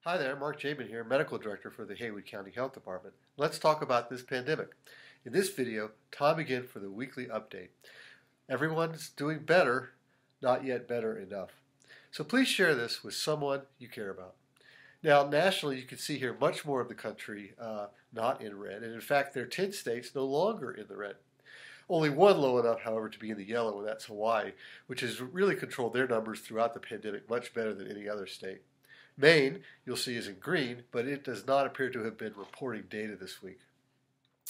Hi there, Mark Jabin here, Medical Director for the Haywood County Health Department. Let's talk about this pandemic. In this video, time again for the weekly update. Everyone's doing better, not yet better enough. So please share this with someone you care about. Now, nationally, you can see here much more of the country not in red, and in fact, there are 10 states no longer in the red. Only one low enough, however, to be in the yellow, and that's Hawaii, which has really controlled their numbers throughout the pandemic much better than any other state. Maine, you'll see, is in green, but it does not appear to have been reporting data this week.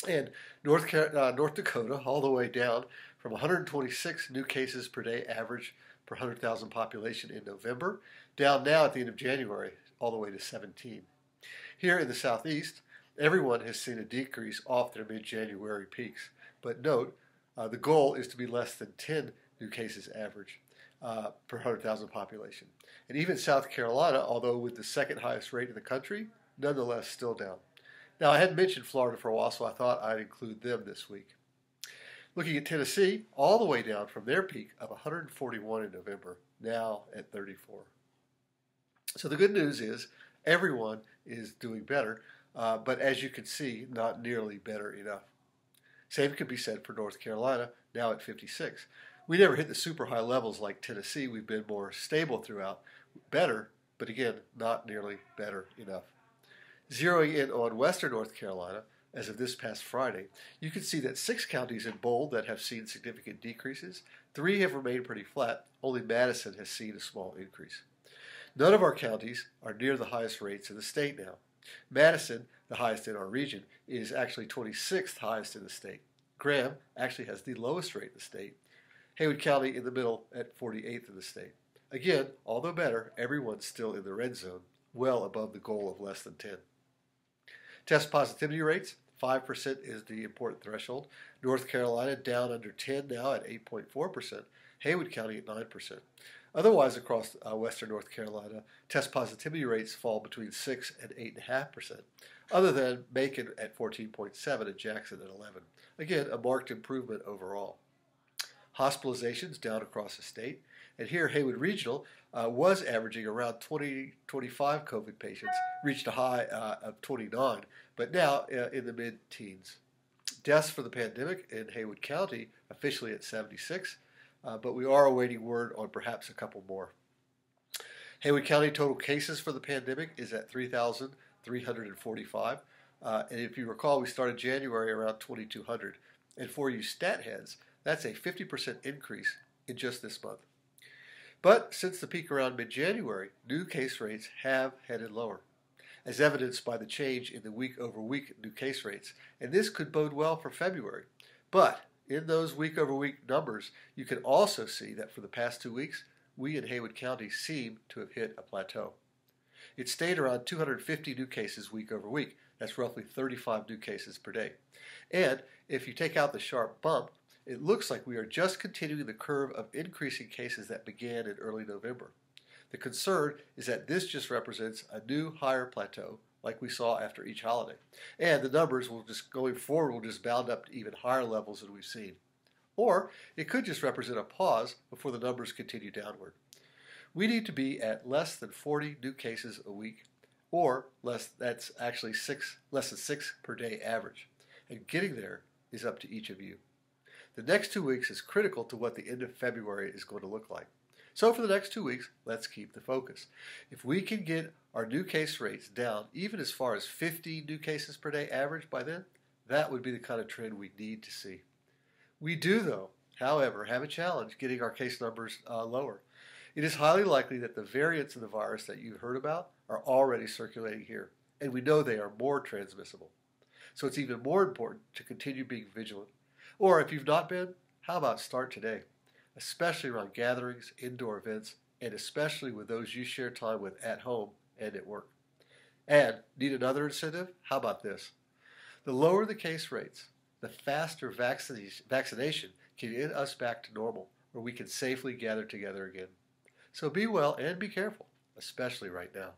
And North Dakota, all the way down from 126 new cases per day average per 100,000 population in November, down now at the end of January, all the way to 17. Here in the southeast, everyone has seen a decrease off their mid-January peaks. But note, the goal is to be less than 10 new cases average per 100,000 population. And even South Carolina, although with the second highest rate in the country, nonetheless still down. Now, I hadn't mentioned Florida for a while, so I thought I'd include them this week. Looking at Tennessee, all the way down from their peak of 141 in November, now at 34. So the good news is everyone is doing better, but as you can see, not nearly better enough. Same could be said for North Carolina, now at 56. We never hit the super high levels like Tennessee. We've been more stable throughout. Better, but again, not nearly better enough. Zeroing in on western North Carolina, as of this past Friday, you can see that 6 counties in bold that have seen significant decreases. 3 have remained pretty flat. Only Madison has seen a small increase. None of our counties are near the highest rates in the state now. Madison, the highest in our region, is actually 26th highest in the state. Graham actually has the lowest rate in the state. Haywood County in the middle at 48th in the state. Again, although better, everyone's still in the red zone, well above the goal of less than 10. Test positivity rates, 5% is the important threshold. North Carolina down under 10 now at 8.4%. Haywood County at 9%. Otherwise, across western North Carolina, test positivity rates fall between 6 and 8.5%, other than Macon at 14.7 and Jackson at 11. Again, a marked improvement overall. Hospitalizations down across the state, and here Haywood Regional was averaging around 20-25 COVID patients, reached a high of 29, but now in the mid-teens. Deaths for the pandemic in Haywood County officially at 76, but we are awaiting word on perhaps a couple more. Haywood County total cases for the pandemic is at 3,345, and if you recall, we started January around 2,200, and for you stat heads, that's a 50% increase in just this month. But since the peak around mid-January, new case rates have headed lower, as evidenced by the change in the week-over-week new case rates, and this could bode well for February. But in those week-over-week numbers, you can also see that for the past 2 weeks, we in Haywood County seem to have hit a plateau. It stayed around 250 new cases week over week. That's roughly 35 new cases per day. And if you take out the sharp bump, it looks like we are just continuing the curve of increasing cases that began in early November. The concern is that this just represents a new higher plateau like we saw after each holiday. And the numbers will just, going forward, will just bound up to even higher levels than we've seen. Or it could just represent a pause before the numbers continue downward. We need to be at less than 40 new cases a week, or that's actually less than 6 per day average. And getting there is up to each of you. The next 2 weeks is critical to what the end of February is going to look like. So for the next 2 weeks, let's keep the focus. If we can get our new case rates down even as far as 50 new cases per day average by then, that would be the kind of trend we need to see. We do, though, however, have a challenge getting our case numbers lower. It is highly likely that the variants of the virus that you heard about are already circulating here, and we know they are more transmissible. So it's even more important to continue being vigilant. Or if you've not been, how about start today, especially around gatherings, indoor events, and especially with those you share time with at home and at work. And need another incentive? How about this? The lower the case rates, the faster vaccination can get us back to normal, where we can safely gather together again. So be well and be careful, especially right now.